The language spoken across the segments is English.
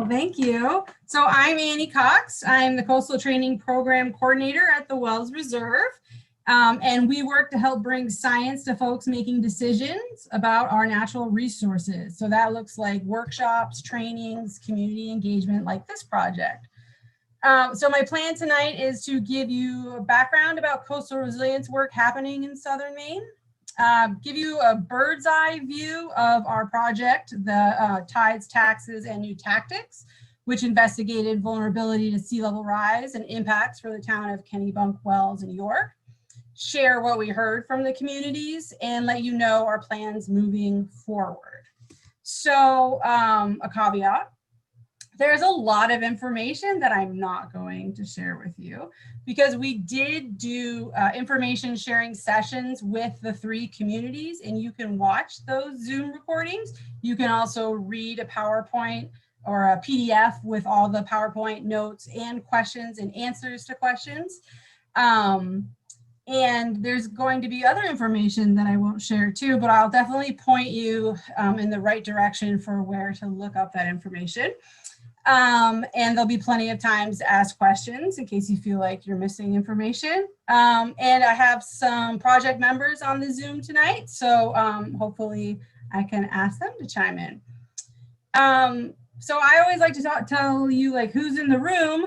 Well, thank you. So I'm Annie Cox. I'm the Coastal Training Program Coordinator at the Wells Reserve. And we work to help bring science to folks making decisions about our natural resources. So that looks like workshops, trainings, community engagement like this project. So my plan tonight is to give you a background about coastal resilience work happening in southern Maine, give you a bird's eye view of our project, the Tides, Taxes, and New Tactics, which investigated vulnerability to sea level rise and impacts for the town of Kennebunk, Wells, and York, share what we heard from the communities, and let you know our plans moving forward. So a caveat. There's a lot of information that I'm not going to share with you because we did do information sharing sessions with the 3 communities, and you can watch those Zoom recordings. You can also read a PowerPoint or a PDF with all the PowerPoint notes and questions and answers to questions. And there's going to be other information that I won't share too, but I'll definitely point you in the right direction for where to look up that information. And there'll be plenty of times to ask questions in case you feel like you're missing information. And I have some project members on the Zoom tonight, so hopefully I can ask them to chime in. So I always like to tell you like who's in the room,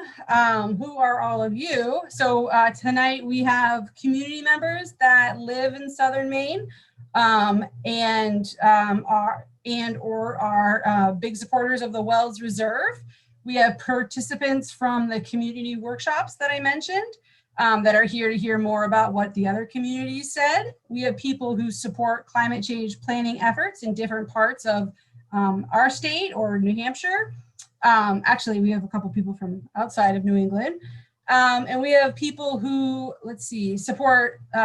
who are all of you. So tonight we have community members that live in southern Maine and are big supporters of the Wells Reserve. We have participants from the community workshops that I mentioned that are here to hear more about what the other communities said. We have people who support climate change planning efforts in different parts of our state or New Hampshire. Actually, we have a couple people from outside of New England. And we have people who, let's see, support, we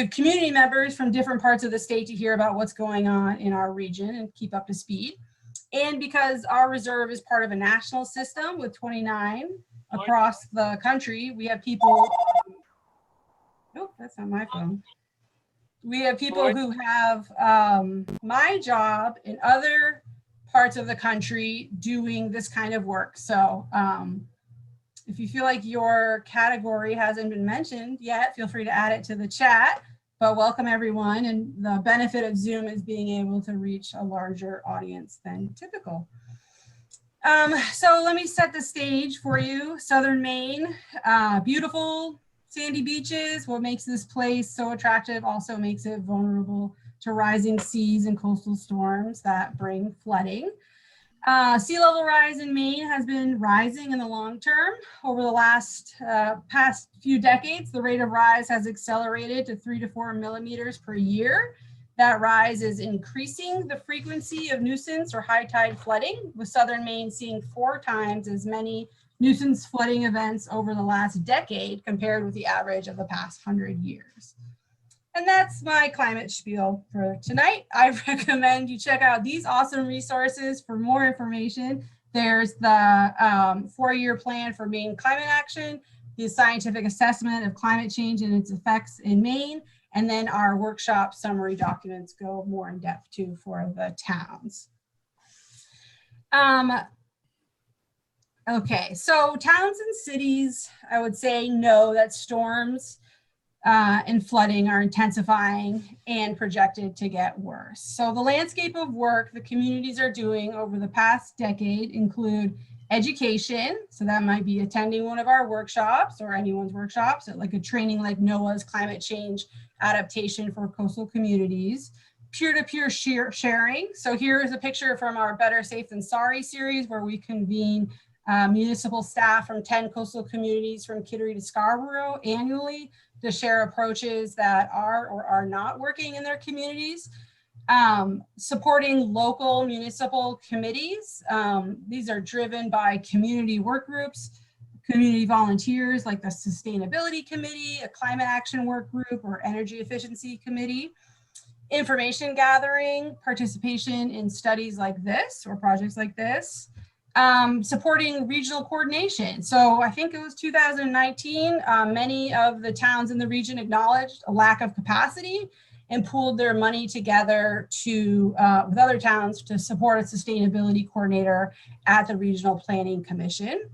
have community members from different parts of the state to hear about what's going on in our region and keep up to speed. And because our reserve is part of a national system with 29 across the country, we have people, oh, that's not my phone. We have people who have my job in other parts of the country doing this kind of work. So if you feel like your category hasn't been mentioned yet, feel free to add it to the chat, but welcome everyone. And the benefit of Zoom is being able to reach a larger audience than typical. So let me set the stage for you. Southern Maine, beautiful sandy beaches. What makes this place so attractive also makes it vulnerable to rising seas and coastal storms that bring flooding. Sea level rise in Maine has been rising in the long term. Over the past few decades, the rate of rise has accelerated to 3 to 4 millimeters per year. That rise is increasing the frequency of nuisance or high tide flooding, with southern Maine seeing 4 times as many nuisance flooding events over the last decade compared with the average of the past 100 years. And that's my climate spiel for tonight. I recommend you check out these awesome resources for more information. There's the 4-year plan for Maine climate action, the scientific assessment of climate change and its effects in Maine, and then our workshop summary documents go more in depth too for the towns. Okay, so towns and cities, I would say, know that storms and flooding are intensifying and projected to get worse. So the landscape of work the communities are doing over the past decade include education. So that might be attending one of our workshops or anyone's workshops, like a training like NOAA's climate change adaptation for coastal communities. Peer-to-peer sharing. So here is a picture from our Better Safe Than Sorry series where we convene municipal staff from 10 coastal communities from Kittery to Scarborough annually to share approaches that are or are not working in their communities. Supporting local municipal committees. These are driven by community work groups, community volunteers like the Sustainability Committee, a climate action work group, or energy efficiency committee. Information gathering, participation in studies like this or projects like this. Supporting regional coordination. So I think it was 2019, many of the towns in the region acknowledged a lack of capacity and pooled their money together to, with other towns to support a sustainability coordinator at the Regional Planning Commission.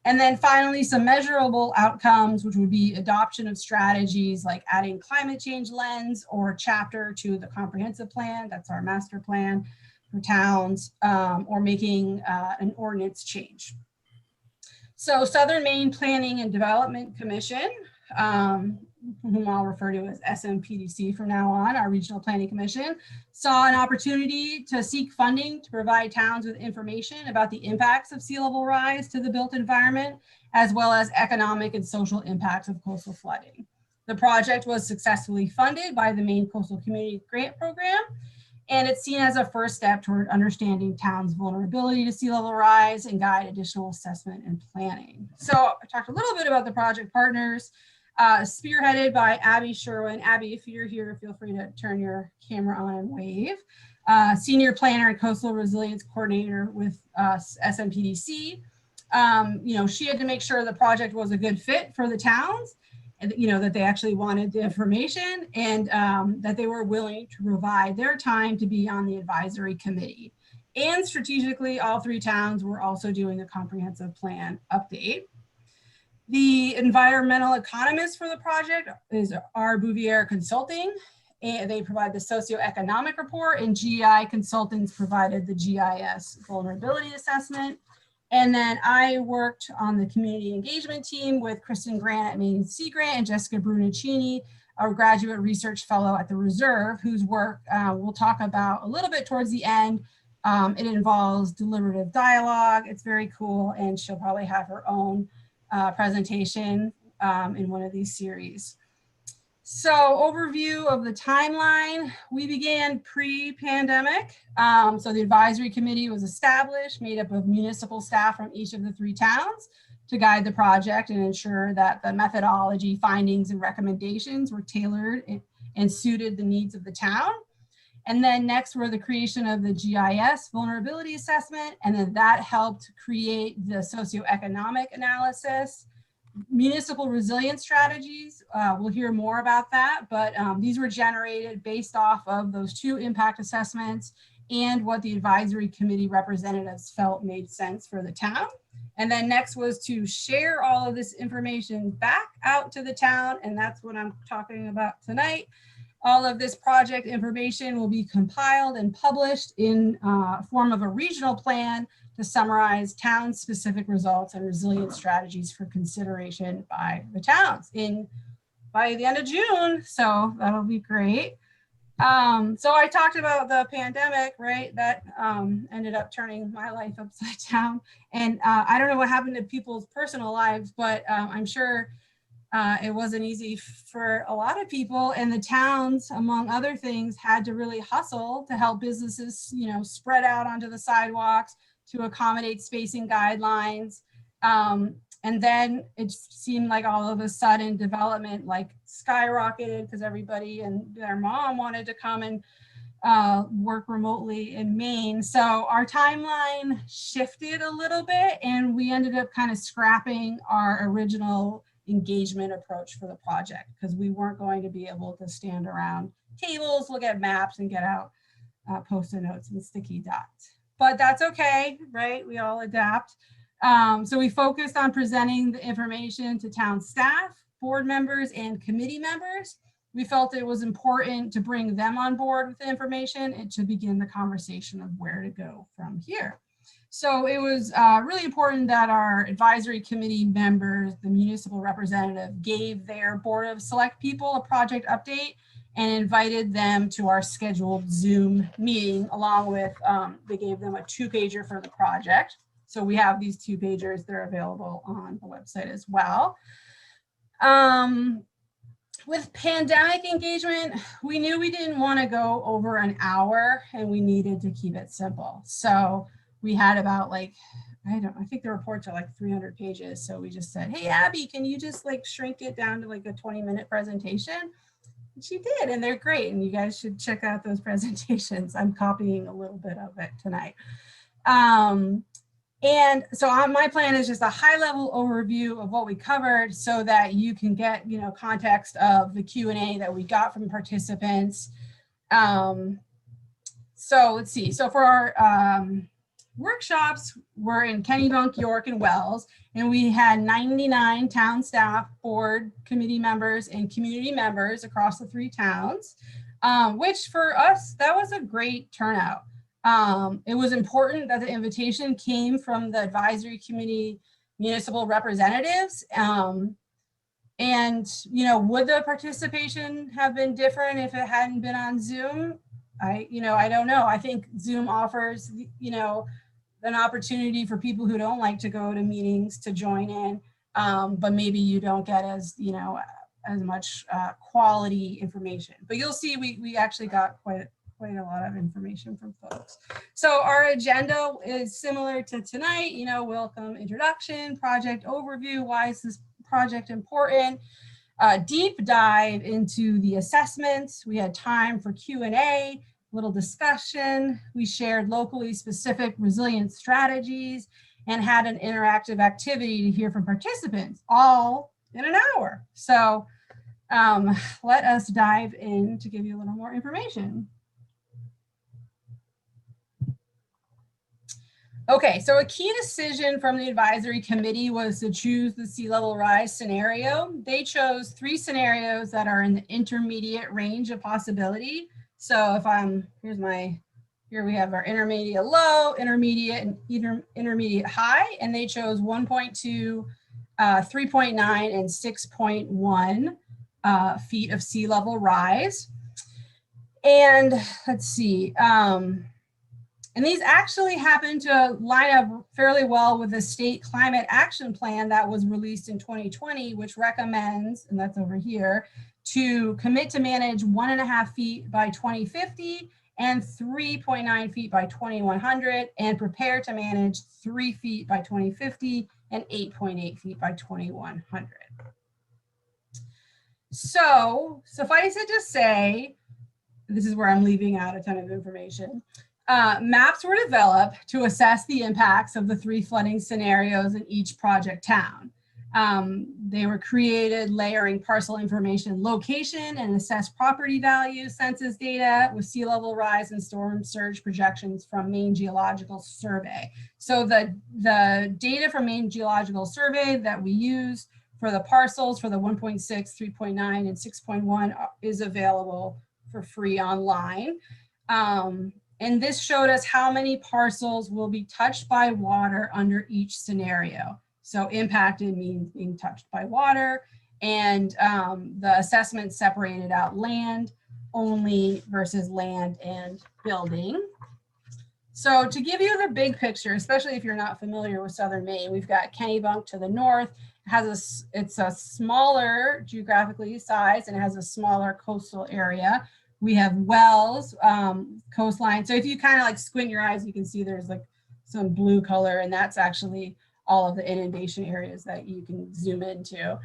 And then finally, some measurable outcomes, which would be adoption of strategies like adding climate change lens or chapter to the comprehensive plan, that's our master plan for towns, or making an ordinance change. So Southern Maine Planning and Development Commission, whom I'll refer to as SMPDC from now on, our Regional Planning Commission, saw an opportunity to seek funding to provide towns with information about the impacts of sea level rise to the built environment, as well as economic and social impacts of coastal flooding. The project was successfully funded by the Maine Coastal Community Grant Program, and it's seen as a first step toward understanding towns' vulnerability to sea level rise and guide additional assessment and planning. So I talked a little bit about the project partners, spearheaded by Abby Sherwin. Abby, if you're here, feel free to turn your camera on and wave. Senior Planner and Coastal Resilience Coordinator with SMPDC. She had to make sure the project was a good fit for the towns, and that they actually wanted the information, and that they were willing to provide their time to be on the advisory committee. And strategically, all 3 towns were also doing a comprehensive plan update. The environmental economist for the project is R. Bouvier Consulting, and they provide the socioeconomic report, and GI consultants provided the GIS vulnerability assessment. And then I worked on the community engagement team with Kristen Grant at Maine Sea Grant and Jessica Brunicini, our graduate research fellow at the Reserve, whose work we'll talk about a little bit towards the end. It involves deliberative dialogue. It's very cool, and she'll probably have her own presentation in one of these series. So overview of the timeline, we began pre-pandemic. So the advisory committee was established, made up of municipal staff from each of the 3 towns to guide the project and ensure that the methodology, findings, and recommendations were tailored and suited the needs of the town. And then next were the creation of the GIS vulnerability assessment, and then that helped create the socioeconomic analysis. Municipal resilience strategies, we'll hear more about that, but these were generated based off of those 2 impact assessments and what the advisory committee representatives felt made sense for the town. And then next was to share all of this information back out to the town, and that's what I'm talking about tonight. All of this project information will be compiled and published in form of a regional plan to summarize town-specific results and resilience strategies for consideration by the towns by the end of June. So that'll be great. So I talked about the pandemic, right? That ended up turning my life upside down. And I don't know what happened to people's personal lives, but I'm sure it wasn't easy for a lot of people, and the towns, among other things, had to really hustle to help businesses, spread out onto the sidewalks to accommodate spacing guidelines. And then it seemed like all of a sudden development skyrocketed because everybody and their mom wanted to come and work remotely in Maine. So our timeline shifted a little bit, and we ended up kind of scrapping our original engagement approach for the project because we weren't going to be able to stand around tables, look at maps, and get out post-it notes and sticky dots. But that's okay, right? We all adapt. So we focused on presenting the information to town staff, board members, and committee members. We felt it was important to bring them on board with the information and to begin the conversation of where to go from here. So it was really important that our advisory committee members, the municipal representative, gave their board of select people a project update and invited them to our scheduled Zoom meeting, along with, they gave them a 2-pager for the project. So we have these 2-pagers, they're available on the website as well. With pandemic engagement, we knew we didn't want to go over an hour and we needed to keep it simple. So we had about I think the reports are 300 pages. So we just said, hey, Abby, can you just shrink it down to a 20-minute presentation? And she did, and they're great. And you guys should check out those presentations. I'm copying a little bit of it tonight. And so my plan is just a high-level overview of what we covered so that you can get, context of the Q&A that we got from participants. So let's see. So for our workshops, we're in Kennebunk, York, and Wells, and we had 99 town staff, board, committee members, and community members across the 3 towns, which for us, that was a great turnout. It was important that the invitation came from the advisory committee municipal representatives. And, you know, would the participation have been different if it hadn't been on Zoom? I don't know. I think Zoom offers, you know, an opportunity for people who don't like to go to meetings to join in, but maybe you don't get as, you know, as much quality information. But you'll see we actually got quite a lot of information from folks. So our agenda is similar to tonight, you know, welcome, introduction, project overview, why is this project important, deep dive into the assessments. We had time for Q&A, little discussion. We shared locally specific resilience strategies and had an interactive activity to hear from participants, all in an hour. So let us dive in to give you a little more information. Okay, so a key decision from the advisory committee was to choose the sea level rise scenario. They chose 3 scenarios that are in the intermediate range of possibility. So if here we have our intermediate low, intermediate, and intermediate high, and they chose 1.2, 3.9, and 6.1 feet of sea level rise. And let's see, and these actually happen to line up fairly well with the state climate action plan that was released in 2020, which recommends, and that's over here, to commit to manage 1.5 feet by 2050 and 3.9 feet by 2100, and prepare to manage 3 feet by 2050 and 8.8 feet by 2100. So suffice it to say, this is where I'm leaving out a ton of information. Maps were developed to assess the impacts of the 3 flooding scenarios in each project town. They were created layering parcel information location and assess property value census data with sea level rise and storm surge projections from Maine Geological Survey. So the data from Maine Geological Survey that we use for the parcels for the 1.6, 3.9, and 6.1 is available for free online. And this showed us how many parcels will be touched by water under each scenario. So impacted means being touched by water, and the assessment separated out land only versus land and building. So to give you the big picture, especially if you're not familiar with Southern Maine, we've got Kennebunk to the north. It's a smaller geographically size and it has a smaller coastal area. We have Wells, coastline. So if you kind of like squint your eyes, you can see there's like some blue color, and that's actually all of the inundation areas that you can zoom into.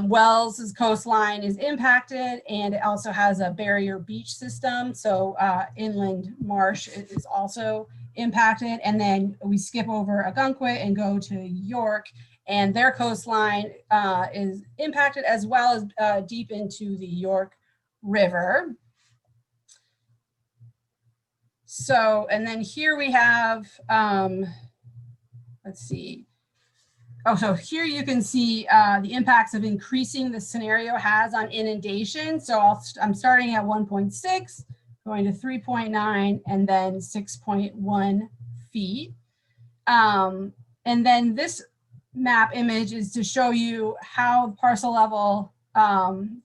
Wells' coastline is impacted, and it also has a barrier beach system. So inland marsh is also impacted. And then we skip over Algonquin and go to York, and their coastline is impacted, as well as deep into the York River. So, and then here we have, let's see. Oh, so here you can see the impacts of increasing the scenario has on inundation. So I'm starting at 1.6, going to 3.9, and then 6.1 feet. And then this map image is to show you how parcel level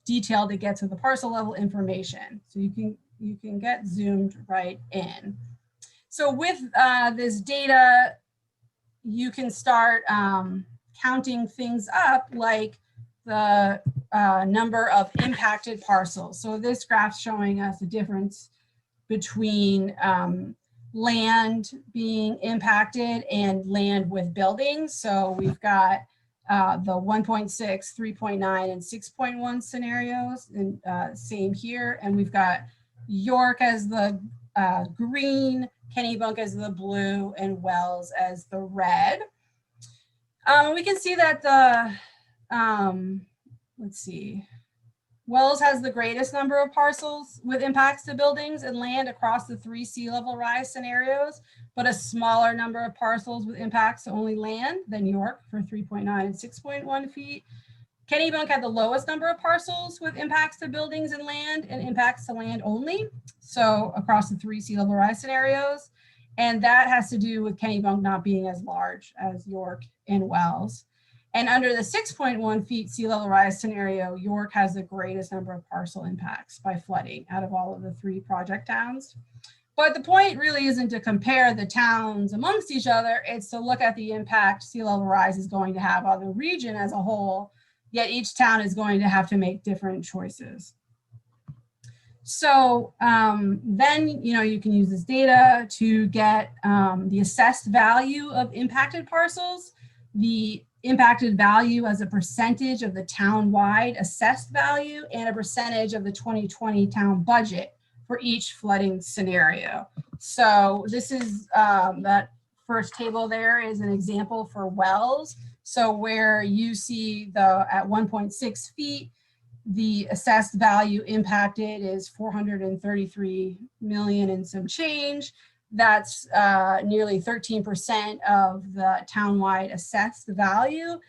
detailed it gets with the parcel level information. So you can get zoomed right in. So with this data, you can start counting things up, like the number of impacted parcels. So this graph's showing us the difference between land being impacted and land with buildings. So we've got the 1.6, 3.9, and 6.1 scenarios, and same here. And we've got York as the green, Kennebunk as the blue, and Wells as the red. We can see that the, let's see, Wells has the greatest number of parcels with impacts to buildings and land across the 3 sea level rise scenarios, but a smaller number of parcels with impacts to only land than York for 3.9 and 6.1 feet. Kennebunk had the lowest number of parcels with impacts to buildings and land and impacts to land only. So across the 3 sea level rise scenarios. And that has to do with Kennebunk not being as large as York and Wells. And under the 6.1 feet sea level rise scenario, York has the greatest number of parcel impacts by flooding out of all of the 3 project towns. But the point really isn't to compare the towns amongst each other. It's to look at the impact sea level rise is going to have on the region as a whole. Yet each town is going to have to make different choices. So then, you can use this data to get the assessed value of impacted parcels, the impacted value as a percentage of the town-wide assessed value, and a percentage of the 2020 town budget for each flooding scenario. So this is that first table there is an example for Wells. So where you see at 1.6 feet, the assessed value impacted is 433 million and some change. That's nearly 13% of the townwide assessed value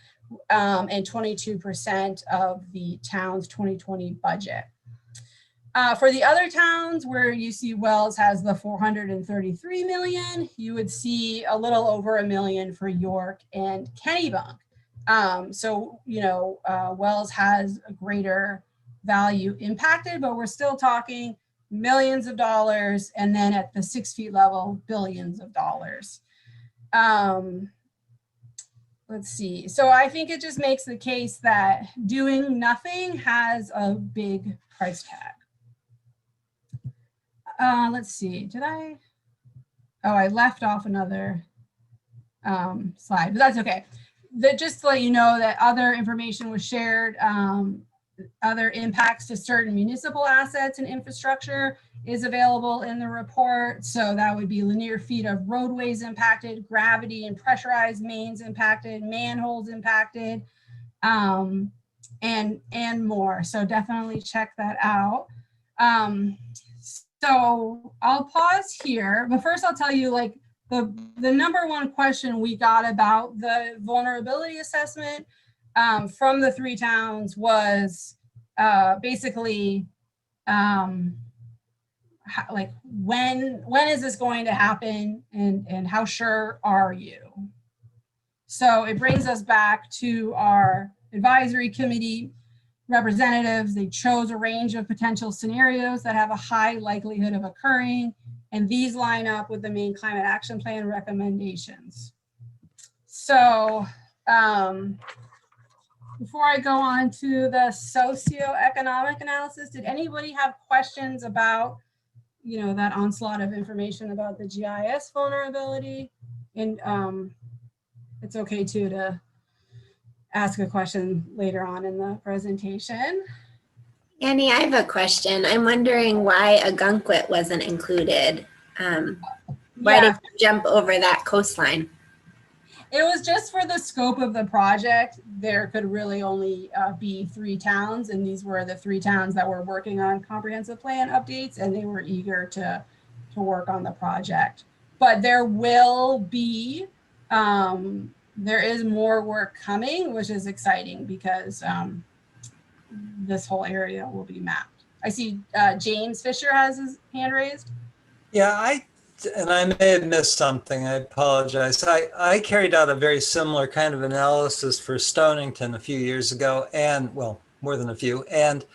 and 22% of the town's 2020 budget. For the other towns where you see Wells has the 433 million, you would see a little over $1 million for York and Kennebunk. Wells has a greater value impacted, but we're still talking millions of dollars, and then at the 6 feet level, billions of dollars. Let's see. So I think it just makes the case that doing nothing has a big price tag. Let's see, I left off another slide, but that's okay. Just to let you know that other information was shared, other impacts to certain municipal assets and infrastructure is available in the report. So that would be linear feet of roadways impacted, gravity and pressurized mains impacted, manholes impacted, and more. So definitely check that out. So I'll pause here, but first I'll tell you the number one question we got about the vulnerability assessment from the 3 towns was basically when is this going to happen and how sure are you? So it brings us back to our advisory committee representatives. They chose a range of potential scenarios that have a high likelihood of occurring, and these line up with the Maine Climate Action Plan recommendations. So before I go on to the socioeconomic analysis, did anybody have questions about, that onslaught of information about the GIS vulnerability? And it's okay too to ask a question later on in the presentation. Annie, I have a question. I'm wondering why Ogunquit wasn't included. Why did you jump over that coastline? It was just for the scope of the project. There could really only be 3 towns, and these were the 3 towns that were working on comprehensive plan updates, and they were eager to work on the project. But there will be, there is more work coming, which is exciting because this whole area will be mapped. I see James Fisher has his hand raised. Yeah, I may have missed something. I apologize. I carried out a very similar kind of analysis for Stonington a few years ago, and well, more than a few. And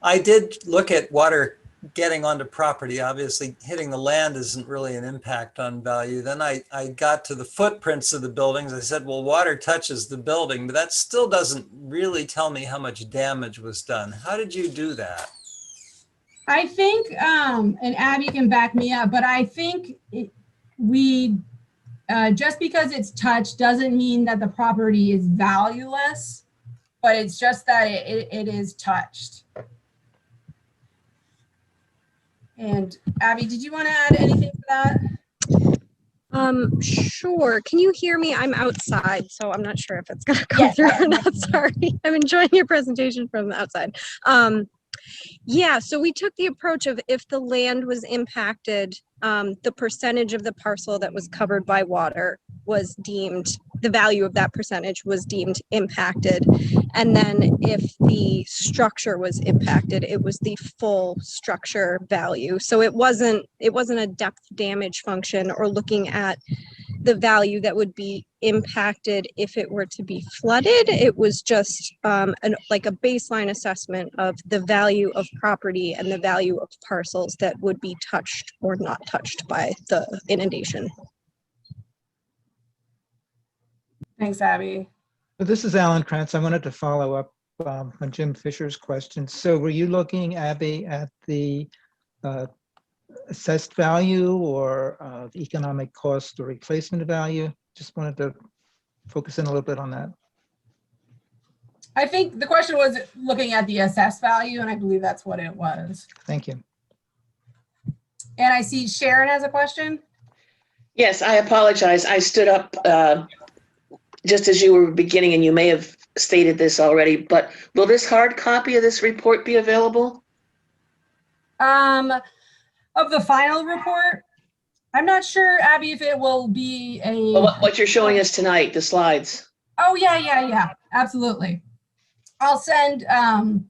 I did look at water getting onto property. Obviously, hitting the land isn't really an impact on value. Then I got to the footprints of the buildings. I said, well, water touches the building, but that still doesn't really tell me how much damage was done. How did you do that? I think, and Abby can back me up, but I think just because it's touched doesn't mean that the property is valueless, but it's just that it is touched. And Abby, did you want to add anything to that? Sure. Can you hear me? I'm outside, so I'm not sure if it's gonna come through or not. Sorry. I'm enjoying your presentation from the outside. Yeah, so we took the approach of if the land was impacted, the percentage of the parcel that was covered by water was deemed, the value of that percentage was deemed impacted. And then if the structure was impacted, it was the full structure value. So it wasn't a depth damage function or looking at the value that would be impacted if it were to be flooded. It was just like a baseline assessment of the value of property and the value of parcels that would be touched or not touched by the inundation. Thanks, Abby. This is Alan Krantz. I wanted to follow up on Jim Fisher's question. So were you looking, Abby, at the assessed value or the economic cost or replacement value? Just wanted to focus in a little bit on that. I think the question was looking at the assessed value, and I believe that's what it was. Thank you. And I see Sharon has a question. Yes, I apologize. I stood up just as you were beginning, and you may have stated this already, but will this hard copy of this report be available? Of the final report, I'm not sure, Abby, if it will be a... Well, what you're showing us tonight, the slides. Oh, yeah, absolutely. I'll send, and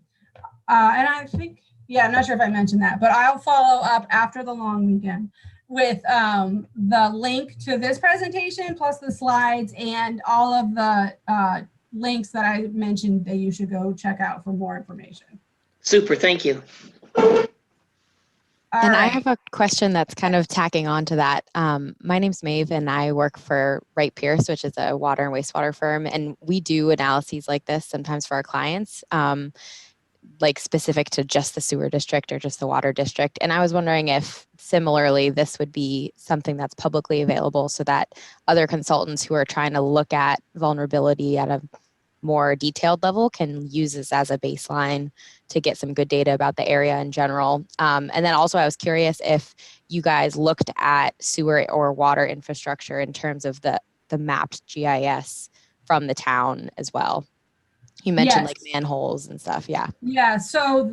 I think, yeah, I'm not sure if I mentioned that, but I'll follow up after the long weekend with the link to this presentation, plus the slides and all of the links that I mentioned that you should go check out for more information. Super, thank you. And I have a question that's kind of tacking on to that. My name's Maeve and I work for Wright Pierce, which is a water and wastewater firm. And we do analyses like this sometimes for our clients, like specific to just the sewer district or just the water district. And I was wondering if similarly, this would be something that's publicly available so that other consultants who are trying to look at vulnerability at a more detailed level can use this as a baseline to get some good data about the area in general. And then also I was curious if you guys looked at sewer or water infrastructure in terms of the mapped GIS from the town as well. You mentioned like manholes and stuff, yeah. Yeah, so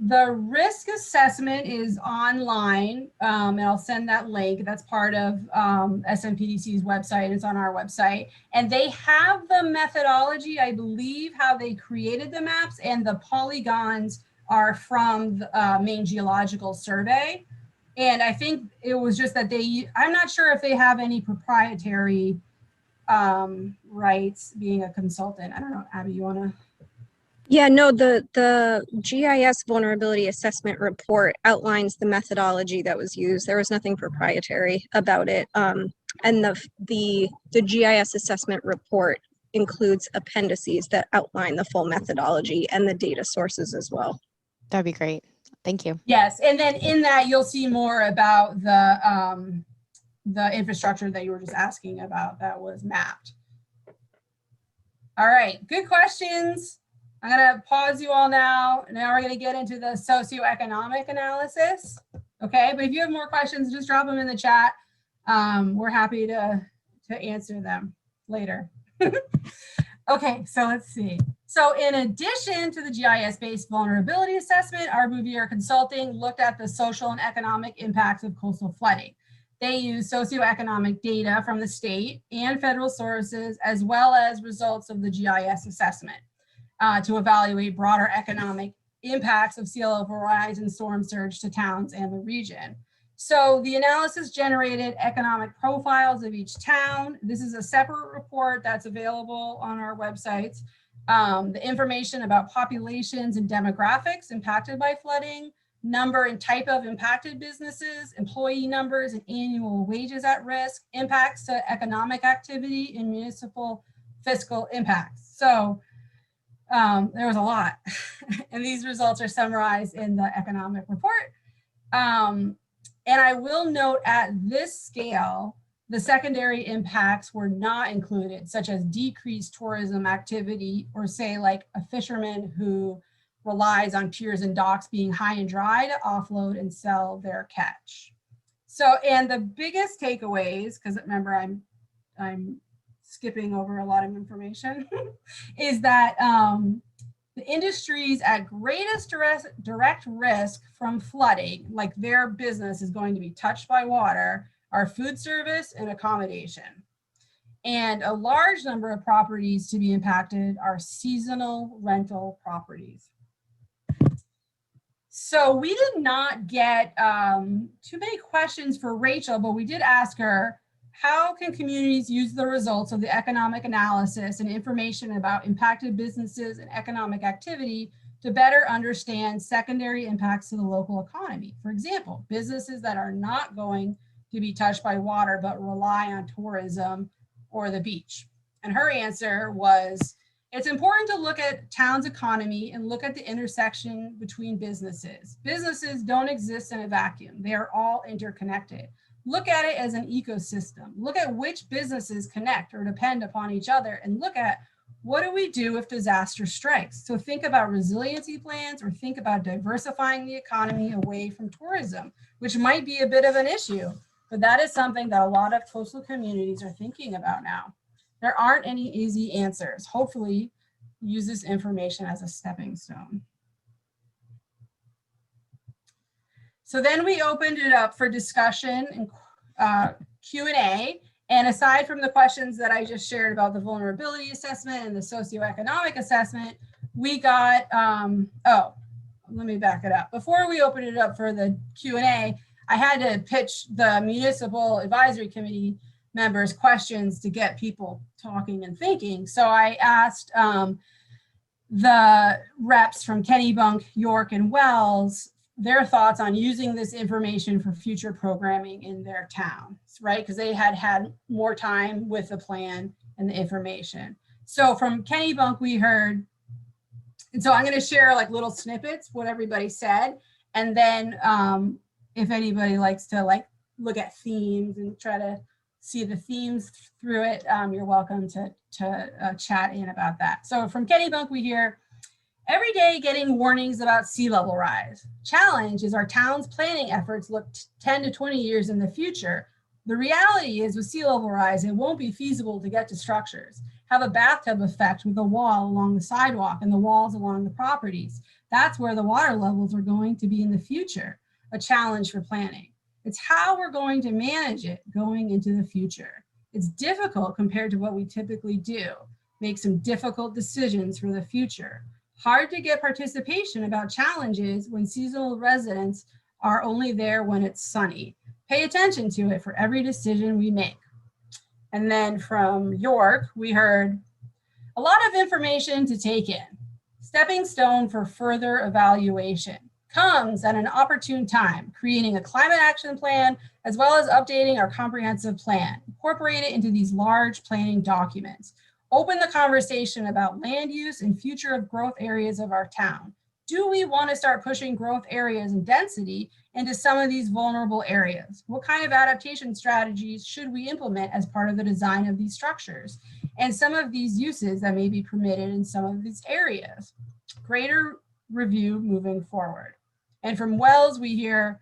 the risk assessment is online, and I'll send that link. That's part of SMPDC's website. It's on our website. And they have the methodology, I believe, how they created the maps, and the polygons are from the Maine Geological Survey. And I think it was just that I'm not sure if they have any proprietary rights being a consultant. I don't know, Abby, you wanna? Yeah, no, the GIS vulnerability assessment report outlines the methodology that was used. There was nothing proprietary about it. And the GIS assessment report includes appendices that outline the full methodology and the data sources as well. That'd be great. Thank you. Yes, and then in that you'll see more about the infrastructure that you were just asking about that was mapped. All right, good questions. I'm gonna pause you all now. Now we're gonna get into the socioeconomic analysis. Okay, but if you have more questions, just drop them in the chat. We're happy to answer them later. Okay, so let's see. So in addition to the GIS-based vulnerability assessment, our Bouvier Consulting looked at the social and economic impacts of coastal flooding. They use socioeconomic data from the state and federal sources, as well as results of the GIS assessment to evaluate broader economic impacts of sea level rise and storm surge to towns and the region. So the analysis generated economic profiles of each town. This is a separate report that's available on our websites. The information about populations and demographics impacted by flooding, number and type of impacted businesses, employee numbers and annual wages at risk, impacts to economic activity and municipal fiscal impacts. So there was a lot, and these results are summarized in the economic report. And I will note at this scale, the secondary impacts were not included, such as decreased tourism activity, or say like a fisherman who relies on piers and docks being high and dry to offload and sell their catch. So, and the biggest takeaways, because remember I'm skipping over a lot of information, is that The industries at greatest direct risk from flooding, like their business is going to be touched by water, are food service and accommodation. And a large number of properties to be impacted are seasonal rental properties. So we did not get too many questions for Rachel, but we did ask her, how can communities use the results of the economic analysis and information about impacted businesses and economic activity to better understand secondary impacts to the local economy? For example, businesses that are not going to be touched by water but rely on tourism or the beach. And her answer was, it's important to look at town's economy and look at the intersection between businesses. Businesses don't exist in a vacuum. They are all interconnected. Look at it as an ecosystem. Look at which businesses connect or depend upon each other, and look at what do we do if disaster strikes. So think about resiliency plans, or think about diversifying the economy away from tourism, which might be a bit of an issue, but that is something that a lot of coastal communities are thinking about now. There aren't any easy answers. Hopefully, use this information as a stepping stone. So then we opened it up for discussion and Q&A. And aside from the questions that I just shared about the vulnerability assessment and the socioeconomic assessment, we got, oh, let me back it up. Before we opened it up for the Q&A, I had to pitch the Municipal Advisory Committee members questions to get people talking and thinking. So I asked the reps from Kennebunk, York, and Wells their thoughts on using this information for future programming in their towns, right? Because they had had more time with the plan and the information. So from Kennebunk, we heard, and so I'm going to share like little snippets, what everybody said. And then if anybody likes to like look at themes and try to see the themes through it, you're welcome to chat in about that. So from Kennebunk, we hear, every day getting warnings about sea level rise. Challenge is our town's planning efforts look 10 to 20 years in the future. The reality is with sea level rise, it won't be feasible to get to structures. Have a bathtub effect with a wall along the sidewalk and the walls along the properties. That's where the water levels are going to be in the future, a challenge for planning. It's how we're going to manage it going into the future. It's difficult compared to what we typically do. Make some difficult decisions for the future. Hard to get participation about challenges when seasonal residents are only there when it's sunny. Pay attention to it for every decision we make. And then from York, we heard a lot of information to take in. Stepping stone for further evaluation. Comes at an opportune time, creating a climate action plan, as well as updating our comprehensive plan. Incorporate it into these large planning documents. Open the conversation about land use and future of growth areas of our town. Do we want to start pushing growth areas and density into some of these vulnerable areas? What kind of adaptation strategies should we implement as part of the design of these structures? And some of these uses that may be permitted in some of these areas. Greater review moving forward. And from Wells, we hear,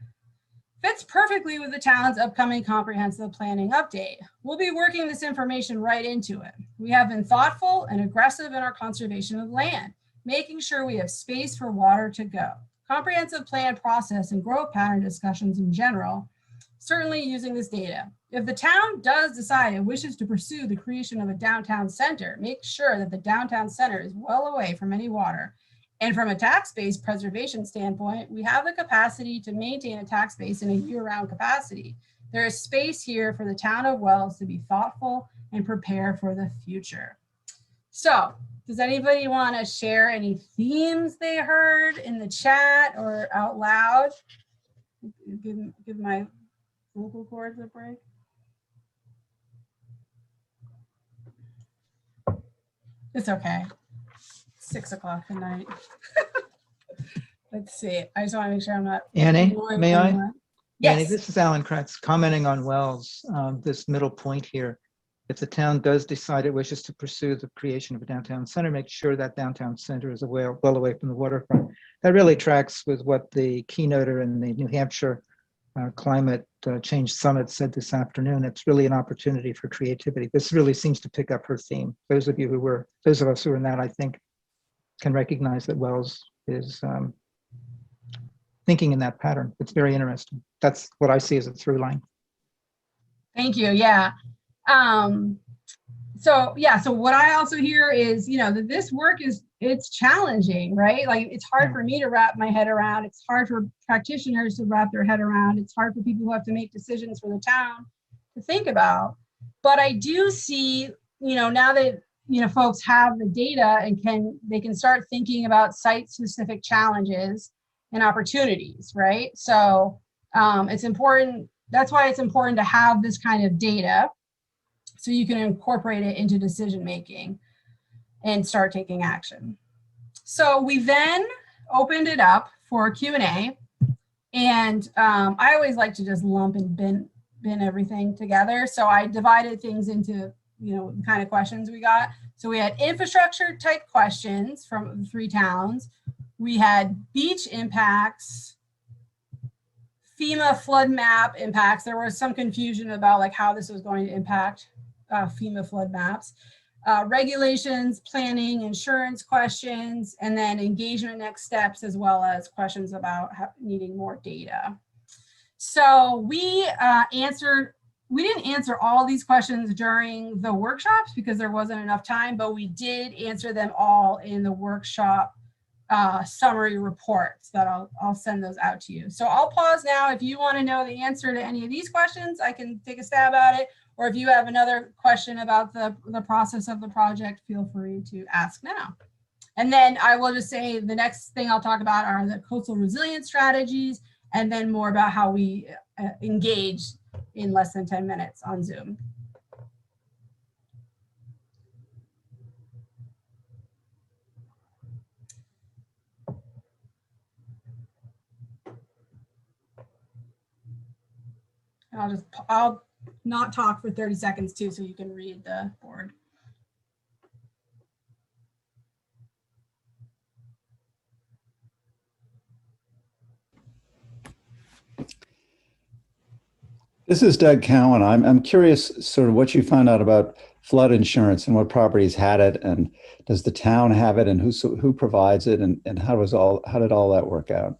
fits perfectly with the town's upcoming comprehensive planning update. We'll be working this information right into it. We have been thoughtful and aggressive in our conservation of land, making sure we have space for water to go. Comprehensive plan process and growth pattern discussions in general, certainly using this data. If the town does decide it wishes to pursue the creation of a downtown center, make sure that the downtown center is well away from any water. And from a tax base preservation standpoint, we have the capacity to maintain a tax base in a year-round capacity. There is space here for the town of Wells to be thoughtful and prepare for the future. So, does anybody want to share any themes they heard in the chat or out loud? Give my vocal cords a break. It's okay. 6 o'clock at night. Let's see. I just want to make sure I'm not. Annie, may I? Yes. Annie, this is Alan Kratz commenting on Wells, this middle point here. If the town does decide it wishes to pursue the creation of a downtown center, make sure that downtown center is well away from the waterfront. That really tracks with what the keynoter in the New Hampshire Climate Change Summit said this afternoon. It's really an opportunity for creativity. This really seems to pick up her theme. Those of us who were in that, I think, can recognize that Wells is thinking in that pattern. It's very interesting. That's what I see as a through line. Thank you. Yeah. So what I also hear is, that this work it's challenging, right? Like it's hard for me to wrap my head around. It's hard for practitioners to wrap their head around. It's hard for people who have to make decisions for the town to think about. But I do see, now that, folks have the data and they can start thinking about site-specific challenges and opportunities, right? So it's important. That's why it's important to have this kind of data so you can incorporate it into decision making and start taking action. So we then opened it up for Q&A, and I always like to just lump and bin everything together. So I divided things into the kind of questions we got. So we had infrastructure type questions from 3 towns. We had beach impacts, FEMA flood map impacts. There was some confusion about like how this was going to impact FEMA flood maps, regulations, planning, insurance questions, and then engagement next steps, as well as questions about needing more data. So we didn't answer all these questions during the workshops because there wasn't enough time, but we did answer them all in the workshop summary reports that I'll send those out to you. So I'll pause now. If you want to know the answer to any of these questions, I can take a stab at it. Or if you have another question about the process of the project, feel free to ask now. And then I will just say the next thing I'll talk about are the coastal resilience strategies, and then more about how we engage in less than 10 minutes on Zoom. I'll not talk for 30 seconds too, so you can read the board. This is Doug Cowan. I'm curious sort of what you found out about flood insurance and what properties had it, and does the town have it, and who provides it, and how did all that work out?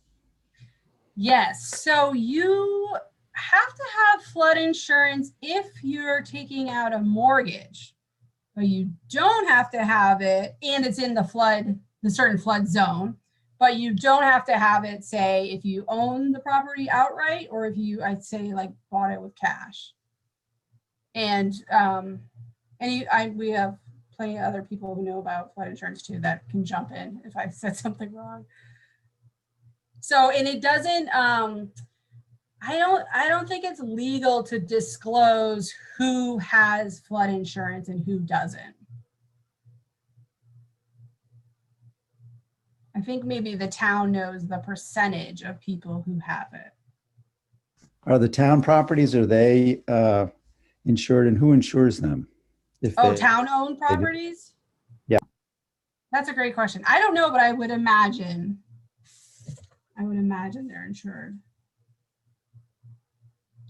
Yes, so you have to have flood insurance if you're taking out a mortgage, but you don't have to have it, and it's in the certain flood zone, but you don't have to have it, say, if you own the property outright, or if you, I'd say, like bought it with cash. And we have plenty of other people who know about flood insurance too that can jump in if I said something wrong. So, and it doesn't, I don't think it's legal to disclose who has flood insurance and who doesn't. I think maybe the town knows the percentage of people who have it. Are the town properties, are they insured, and who insures them? Town-owned properties? Yeah. That's a great question. I don't know, but I would imagine they're insured.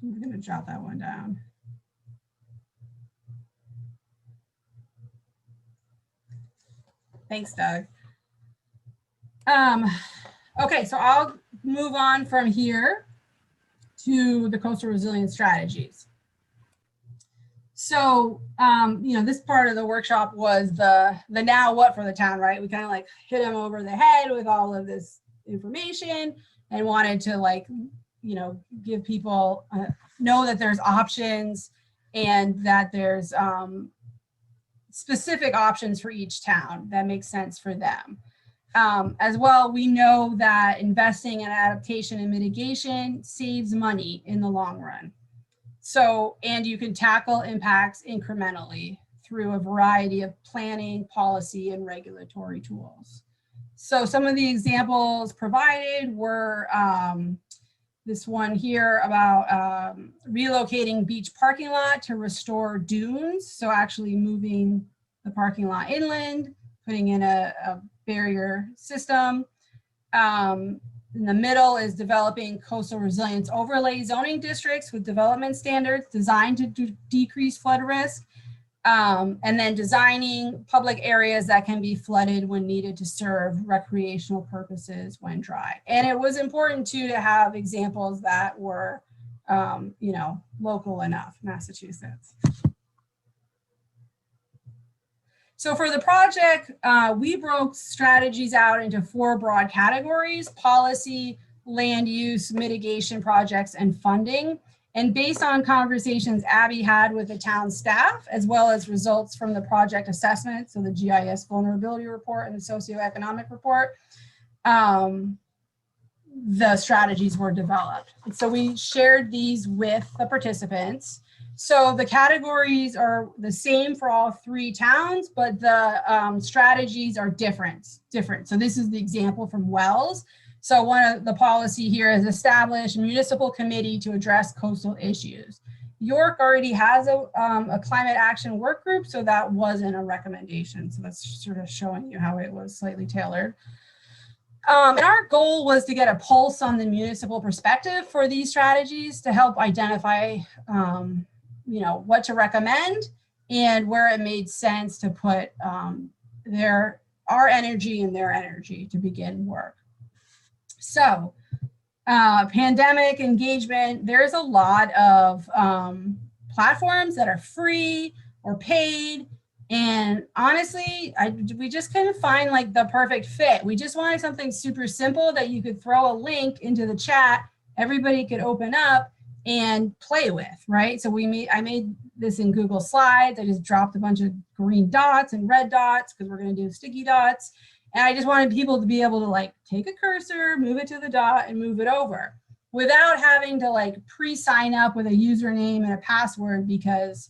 I'm going to jot that one down. Thanks, Doug. Okay, so I'll move on from here to the coastal resilience strategies. So, this part of the workshop was the now what for the town, right? We kind of like hit them over the head with all of this information and wanted to give people know that there's options and that there's specific options for each town that makes sense for them. As well, we know that investing in adaptation and mitigation saves money in the long run. So, and you can tackle impacts incrementally through a variety of planning, policy, and regulatory tools. So some of the examples provided were this one here about relocating beach parking lot to restore dunes. So actually moving the parking lot inland, putting in a barrier system. In the middle is developing coastal resilience overlay zoning districts with development standards designed to decrease flood risk. And then designing public areas that can be flooded when needed to serve recreational purposes when dry. And it was important too to have examples that were, you know, local enough, Massachusetts. So for the project, we broke strategies out into 4 broad categories: policy, land use, mitigation projects, and funding. And based on conversations Abby had with the town staff, as well as results from the project assessment, so the GIS vulnerability report and the socioeconomic report, the strategies were developed. And so we shared these with the participants. So the categories are the same for all 3 towns, but the strategies are different. So this is the example from Wells. So one of the policy here is establish a municipal committee to address coastal issues. York already has a climate action work group, so that wasn't a recommendation. So that's sort of showing you how it was slightly tailored. And our goal was to get a pulse on the municipal perspective for these strategies to help identify, you know, what to recommend and where it made sense to put our energy and their energy to begin work. So pandemic engagement, there's a lot of platforms that are free or paid. And honestly, we just couldn't find like the perfect fit. We just wanted something super simple that you could throw a link into the chat, everybody could open up and play with, right? So I made this in Google Slides. I just dropped a bunch of green dots and red dots because we're going to do sticky dots. And I just wanted people to be able to like take a cursor, move it to the dot and move it over without having to like pre-sign up with a username and a password, because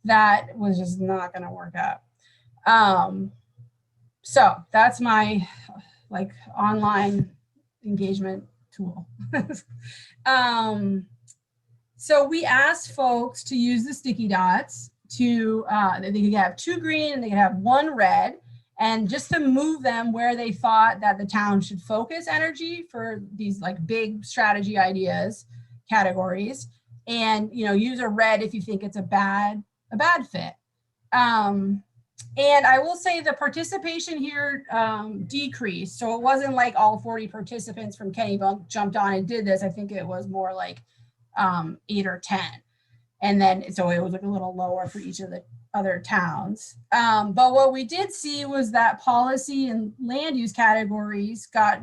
that was just not going to work out. So that's my like online engagement tool. So we asked folks to use the sticky dots to, they could have 2 green and they could have 1 red, and just to move them where they thought that the town should focus energy for these like big strategy ideas categories, and, you know, use a red if you think it's a bad fit. And I will say the participation here decreased. So it wasn't like all 40 participants from Kennebunk jumped on and did this. I think it was more like 8 or 10. And then, so it was like a little lower for each of the other towns. But what we did see was that policy and land use categories got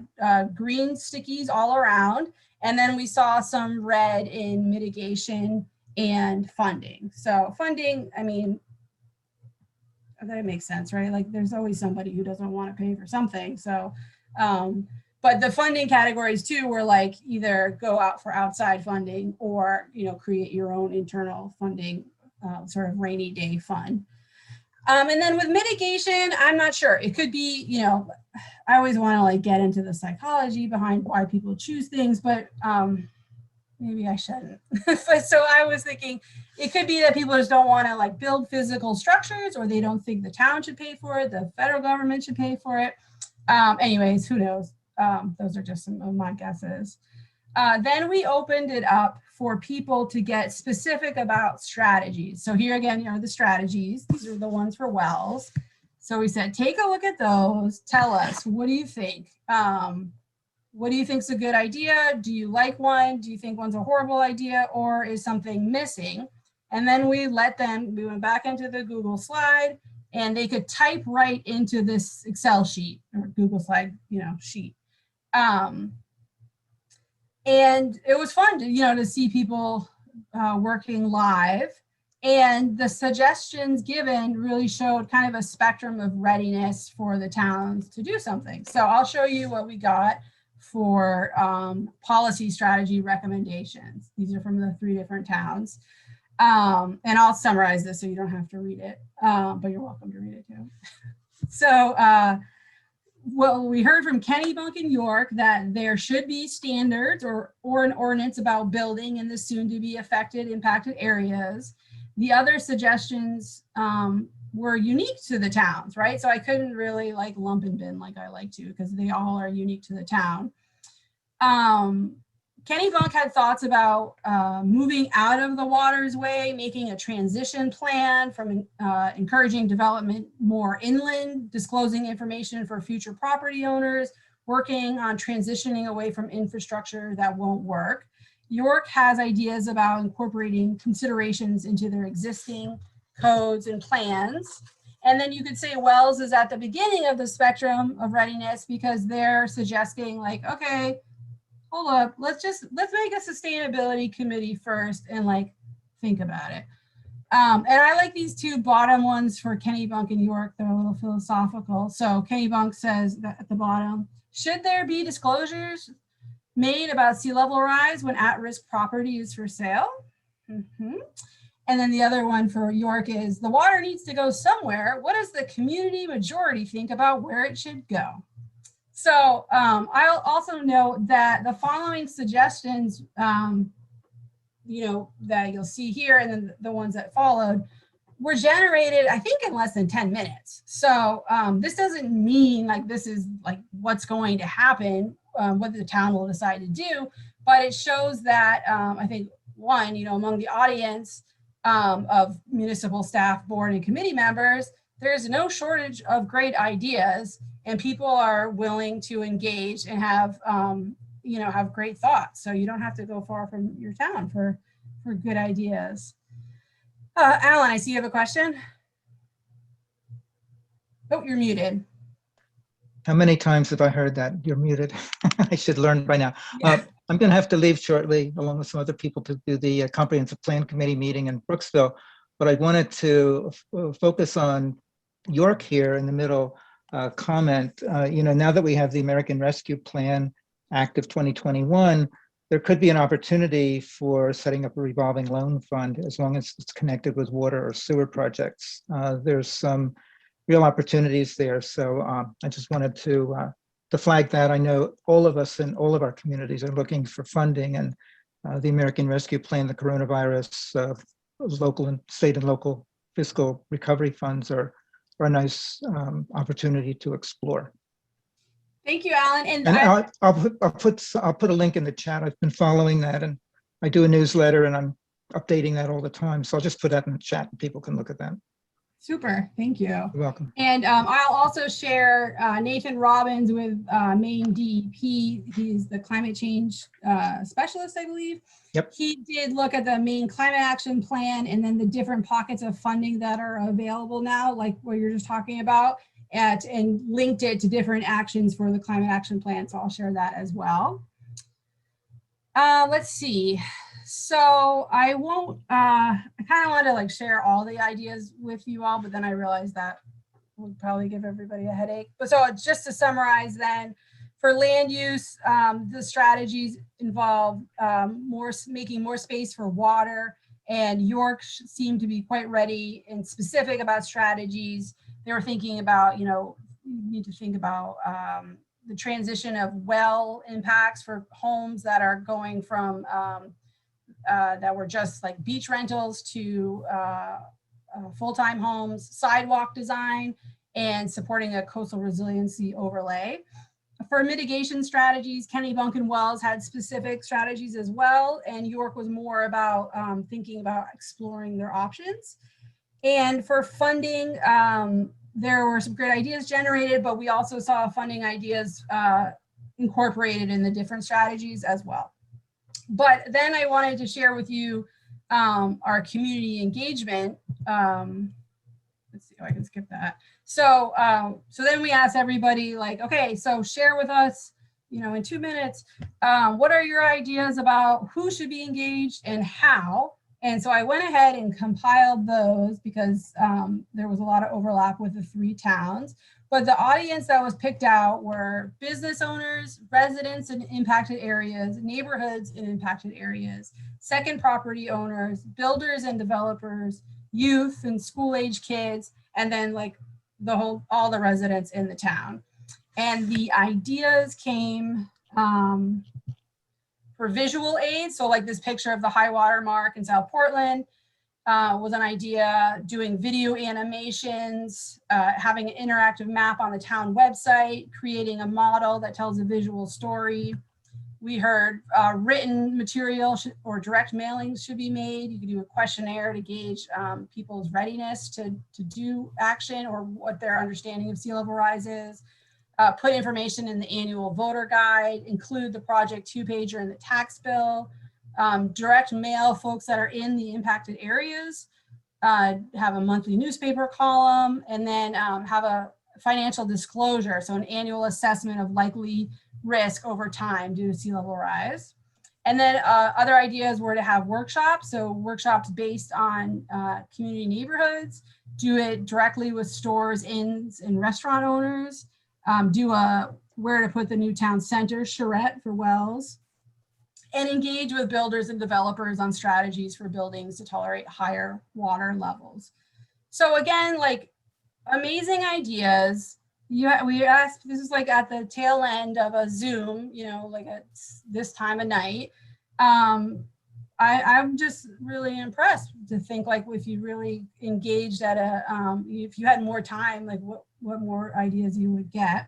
green stickies all around. And then we saw some red in mitigation and funding. So funding, I mean, that makes sense, right? Like there's always somebody who doesn't want to pay for something. So, but the funding categories too were like either go out for outside funding or, you know, create your own internal funding, sort of rainy day fund. And then with mitigation, I'm not sure. It could be, you know, I always want to like get into the psychology behind why people choose things, but maybe I shouldn't. So I was thinking it could be that people just don't want to like build physical structures, or they don't think the town should pay for it, the federal government should pay for it. Anyways, who knows? Those are just some of my guesses. Then we opened it up for people to get specific about strategies. So here again are the strategies. These are the ones for Wells. So we said, take a look at those. Tell us, what do you think? What do you think is a good idea? Do you like one? Do you think one's a horrible idea, or is something missing? And then we let them, we went back into the Google slide, and they could type right into this Excel sheet or Google slide, you know, sheet. And it was fun to, you know, to see people working live, and the suggestions given really showed kind of a spectrum of readiness for the towns to do something. So I'll show you what we got for policy strategy recommendations. These are from the 3 different towns. And I'll summarize this so you don't have to read it, but you're welcome to read it too. So, well, we heard from Kennebunk in York that there should be standards or an ordinance about building in the soon to be impacted areas. The other suggestions were unique to the towns, right? So I couldn't really like lump and bin like I like to, because they all are unique to the town. Kennebunk had thoughts about moving out of the water's way, making a transition plan from encouraging development more inland, disclosing information for future property owners, working on transitioning away from infrastructure that won't work. York has ideas about incorporating considerations into their existing codes and plans. And then you could say Wells is at the beginning of the spectrum of readiness because they're suggesting like, okay, hold up, let's make a sustainability committee first and like think about it. And I like these two bottom ones for Kennebunk and York. They're a little philosophical. So Kennebunk says that at the bottom, should there be disclosures made about sea level rise when at-risk property is for sale? Mm-hmm. And then the other one for York is the water needs to go somewhere. What does the community majority think about where it should go? So I'll also note that the following suggestions, you know, that you'll see here and then the ones that followed were generated, I think, in less than 10 minutes. So this doesn't mean like this is like what's going to happen, what the town will decide to do, but it shows that I think one, you know, among the audience of municipal staff, board and committee members, there's no shortage of great ideas and people are willing to engage and have, you know, have great thoughts. So you don't have to go far from your town for good ideas. Alan, I see you have a question. Oh, you're muted. How many times have I heard that you're muted? I should learn by now. Yeah. I'm going to have to leave shortly, along with some other people, to do the Comprehensive Plan Committee meeting in Brooksville. But I wanted to focus on York here in the middle comment. You know, now that we have the American Rescue Plan Act of 2021, there could be an opportunity for setting up a revolving loan fund as long as it's connected with water or sewer projects. There's some real opportunities there. So I just wanted to flag that. I know all of us in all of our communities are looking for funding, and the American Rescue Plan, the coronavirus, local and state and local fiscal recovery funds are a nice opportunity to explore. Thank you, Alan. And I'll put a link in the chat. I've been following that, and I do a newsletter, and I'm updating that all the time. So I'll just put that in the chat, and people can look at that. Super, thank you. You're welcome. And I'll also share Nathan Robbins with Maine DEP. He's the climate change specialist, I believe. Yep. He did look at the Maine Climate Action Plan and then the different pockets of funding that are available now, like what you're just talking about, and linked it to different actions for the Climate Action Plan. So I'll share that as well. Let's see. So I won't, I kind of want to like share all the ideas with you all, but then I realized that would probably give everybody a headache. But so just to summarize then, for land use, the strategies involve making more space for water, and York seemed to be quite ready and specific about strategies. They were thinking about, you know, you need to think about the transition of well impacts for homes that are going from that were just like beach rentals to full-time homes, sidewalk design, and supporting a coastal resiliency overlay. For mitigation strategies, Kennebunk and Wells had specific strategies as well, and York was more about thinking about exploring their options. And for funding, there were some great ideas generated, but we also saw funding ideas incorporated in the different strategies as well. But then I wanted to share with you our community engagement. Let's see if I can skip that. So, so then we asked everybody like, okay, so share with us, you know, in 2 minutes, what are your ideas about who should be engaged and how? And so I went ahead and compiled those because there was a lot of overlap with the 3 towns. But the audience that was picked out were business owners, residents in impacted areas, neighborhoods in impacted areas, second property owners, builders and developers, youth and school-age kids, and then like all the residents in the town. And the ideas came for visual aids. So like this picture of the high water mark in South Portland was an idea, doing video animations, having an interactive map on the town website, creating a model that tells a visual story, We heard written material or direct mailings should be made. You could do a questionnaire to gauge people's readiness to do action or what their understanding of sea level rise is. Put information in the annual voter guide, include the project 2-pager in the tax bill, direct mail folks that are in the impacted areas, have a monthly newspaper column, and then have a financial disclosure, so an annual assessment of likely risk over time due to sea level rise. And then other ideas were to have workshops, so workshops based on community neighborhoods, do it directly with stores, inns, and restaurant owners, do a where to put the new town center charrette for wells, and engage with builders and developers on strategies for buildings to tolerate higher water levels. So again, like amazing ideas. We asked, this is like at the tail end of a Zoom, you know, like at this time of night. I'm just really impressed to think like if you really engaged at a, if you had more time, like what more ideas you would get.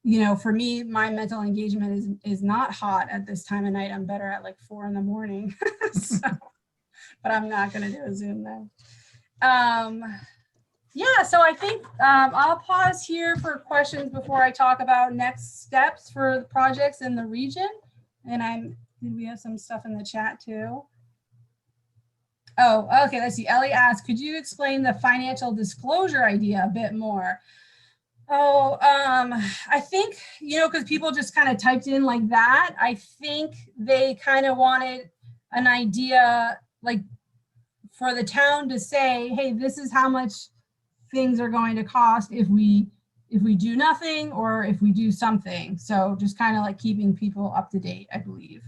You know, for me, my mental engagement is not hot at this time of night. I'm better at like 4 in the morning. So, but I'm not gonna do a Zoom then. Yeah, so I think I'll pause here for questions before I talk about next steps for the projects in the region. And we have some stuff in the chat too. Oh, okay, let's see. Ellie asked, could you explain the financial disclosure idea a bit more? Oh, I think, you know, because people just kind of typed in like that. I think they kind of wanted an idea like for the town to say, hey, this is how much things are going to cost if we do nothing or if we do something. So just kind of like keeping people up to date, I believe.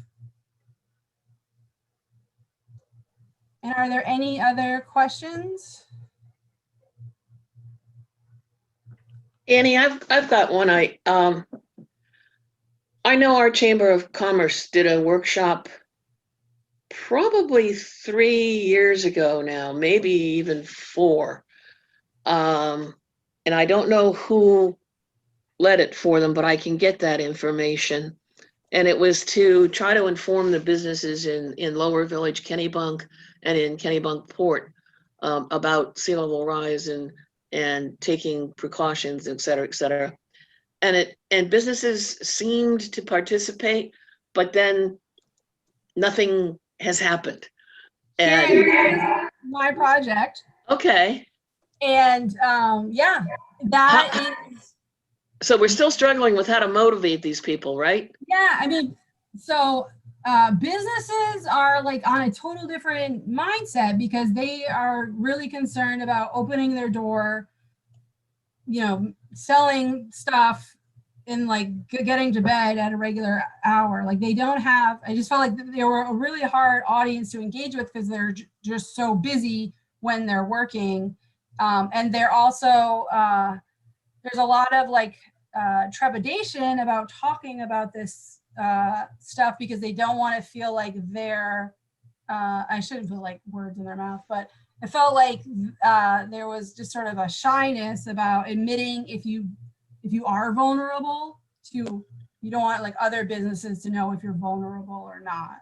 And are there any other questions? Annie, I've got one. I know our Chamber of Commerce did a workshop probably 3 years ago now, maybe even 4. And I don't know who led it for them, but I can get that information. And it was to try to inform the businesses in Lower Village, Kennebunk, and in Kennebunk Port about sea level rise and taking precautions, et cetera, et cetera. And businesses seemed to participate, but then nothing has happened. And yeah, my project. Okay. And yeah, that is. So we're still struggling with how to motivate these people, right? Yeah, I mean, so businesses are like on a total different mindset because they are really concerned about opening their door, you know, selling stuff and like getting to bed at a regular hour. Like they don't have, I just felt like they were a really hard audience to engage with because they're just so busy when they're working. And they're also, there's a lot of like trepidation about talking about this stuff because they don't want to feel like they're, I shouldn't put like words in their mouth, but I felt like there was just sort of a shyness about admitting if you are vulnerable to, you don't want like other businesses to know if you're vulnerable or not.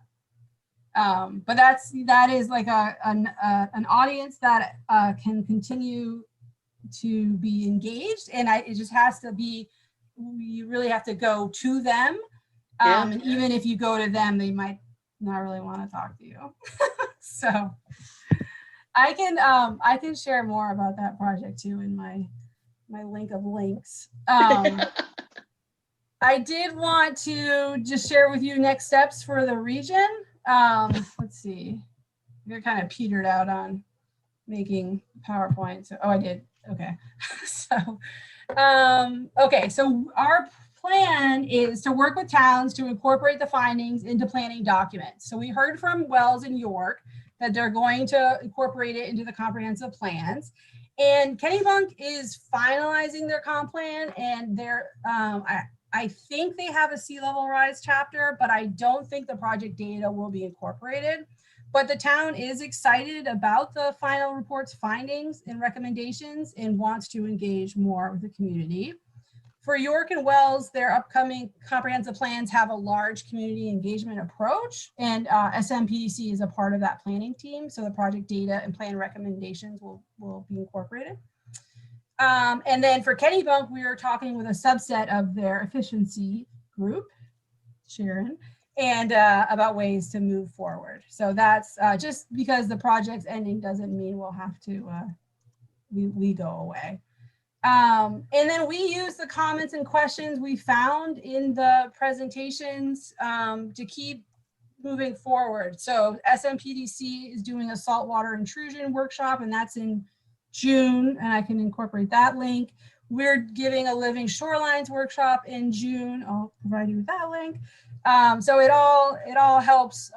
But that is like an audience that can continue to be engaged, and it just has to be, you really have to go to them. Yeah. And even if you go to them, they might not really want to talk to you. So I can share more about that project too in my link of links. I did want to just share with you next steps for the region. Let's see, you're kind of petered out on making PowerPoint. So, oh, I did. Okay. So, okay. So our plan is to work with towns to incorporate the findings into planning documents. So we heard from Wells in York that they're going to incorporate it into the comprehensive plans. And Kennebunk is finalizing their comp plan, and they're, I think they have a sea level rise chapter, but I don't think the project data will be incorporated. But the town is excited about the final report's findings and recommendations and wants to engage more with the community. For York and Wells, their upcoming comprehensive plans have a large community engagement approach, and SMPDC is a part of that planning team. So the project data and plan recommendations will be incorporated. And then for Kennebunk, we are talking with a subset of their efficiency group, Sharon, and about ways to move forward. So that's just because the project's ending doesn't mean we'll have to, we go away. And then we use the comments and questions we found in the presentations to keep moving forward. So SMPDC is doing a saltwater intrusion workshop, and that's in June, and I can incorporate that link. We're giving a living shorelines workshop in June. I'll provide you with that link. So it all helps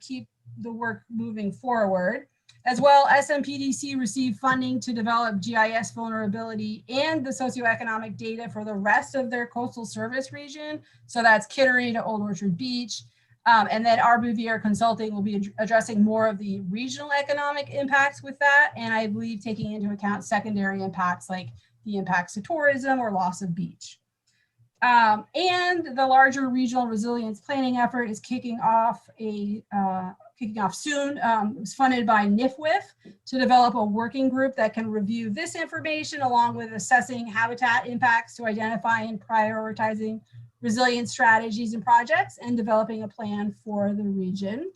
keep the work moving forward. As well, SMPDC received funding to develop GIS vulnerability and the socioeconomic data for the rest of their coastal service region. So that's Kittery to Old Orchard Beach. And then our Bouvier Consulting will be addressing more of the regional economic impacts with that. And I believe taking into account secondary impacts like the impacts to tourism or loss of beach. And the larger regional resilience planning effort is kicking off soon. It was funded by NIFWIF to develop a working group that can review this information along with assessing habitat impacts to identify and prioritizing resilience strategies and projects and developing a plan for the region.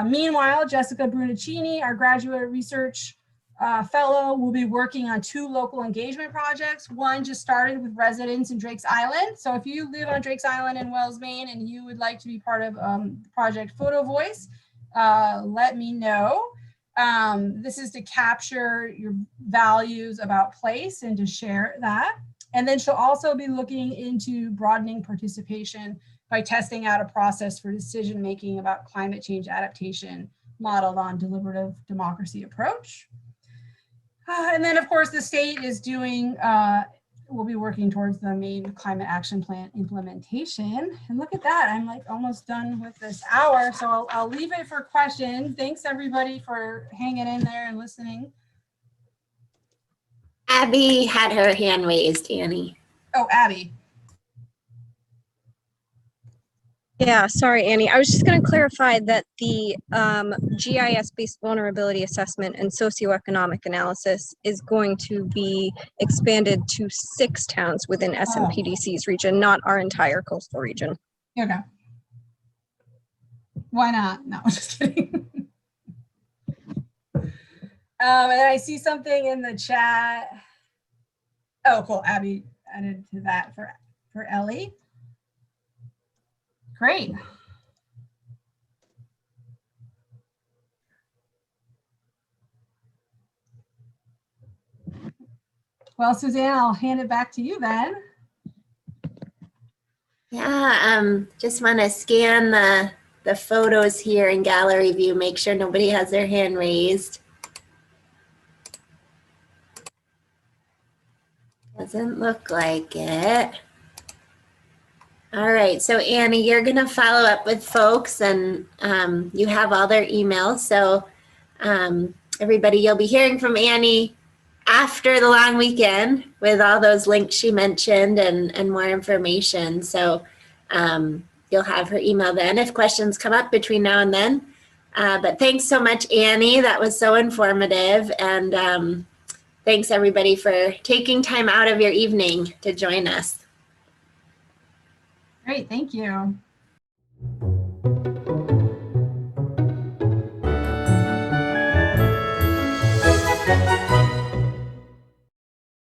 Meanwhile, Jessica Brunicini, our graduate research fellow, will be working on 2 local engagement projects. One just started with residents in Drake's Island. So if you live on Drake's Island in Wells, Maine, and you would like to be part of Project Photo Voice, let me know. This is to capture your values about place and to share that. And then she'll also be looking into broadening participation by testing out a process for decision-making about climate change adaptation modeled on deliberative democracy approach. And then, of course, the state is doing, we'll be working towards the Maine Climate Action Plan implementation. And look at that, I'm like almost done with this hour. So I'll leave it for questions. Thanks everybody for hanging in there and listening. Abby had her hand raised, Annie. Oh, Abby. Yeah, sorry, Annie. I was just going to clarify that the GIS-based vulnerability assessment and socioeconomic analysis is going to be expanded to 6 towns within SMPDC's region, not our entire coastal region. Okay. Why not? No, just kidding. And I see something in the chat. Oh, cool. Abby added to that for Ellie. Great. Well, Suzanne, I'll hand it back to you then. Yeah, just want to scan the photos here in gallery view, make sure nobody has their hand raised. Doesn't look like it. All right, so Annie, you're gonna follow up with folks and you have all their emails. So everybody, you'll be hearing from Annie after the long weekend with all those links she mentioned and more information. So you'll have her email then if questions come up between now and then. But thanks so much, Annie. That was so informative. And thanks everybody for taking time out of your evening to join us. Great, thank you.